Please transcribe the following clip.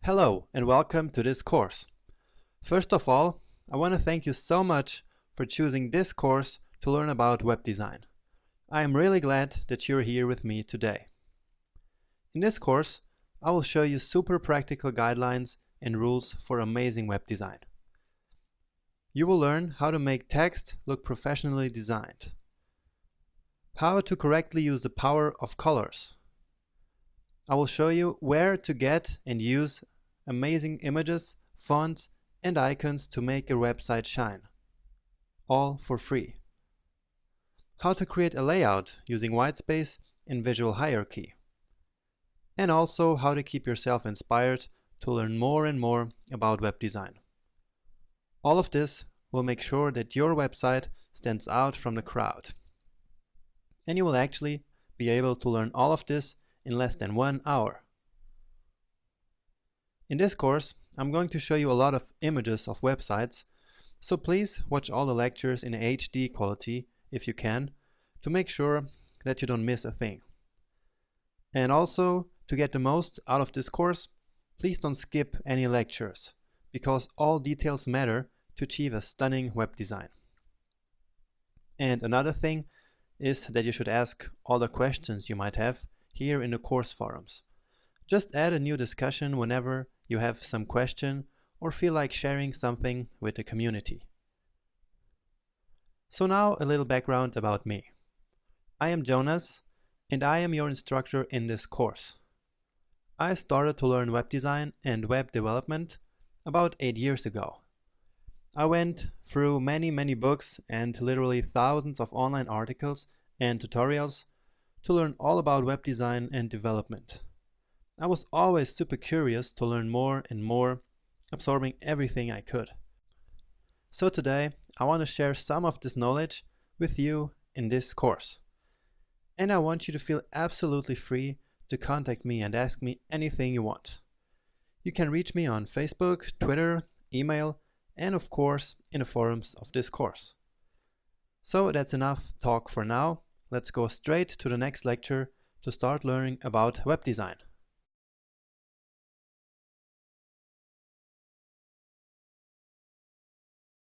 Hello and welcome to this course. First of all, I want to thank you so much for choosing this course to learn about web design. I am really glad that you're here with me today. In this course, I will show you super practical guidelines and rules for amazing web design. You will learn how to make text look professionally designed, how to correctly use the power of colors. I will show you where to get and use amazing images, fonts, and icons to make your website shine, all for free. How to create a layout using whitespace and visual hierarchy. And also how to keep yourself inspired to learn more and more about web design. All of this will make sure that your website stands out from the crowd. And you will actually be able to learn all of this in less than 1 hour. In this course, I'm going to show you a lot of images of websites, so please watch all the lectures in HD quality if you can, to make sure that you don't miss a thing. And also, to get the most out of this course, please don't skip any lectures, because all details matter to achieve a stunning web design. And another thing is that you should ask all the questions you might have here in the course forums. Just add a new discussion whenever you have some question or feel like sharing something with the community. So now a little background about me. I am Jonas and I am your instructor in this course. I started to learn web design and web development about 8 years ago. I went through many books and literally thousands of online articles and tutorials to learn all about web design and development. I was always super curious to learn more and more, absorbing everything I could. So today I want to share some of this knowledge with you in this course. And I want you to feel absolutely free to contact me and ask me anything you want. You can reach me on Facebook, Twitter, email, and of course in the forums of this course. So that's enough talk for now. Let's go straight to the next lecture to start learning about web design.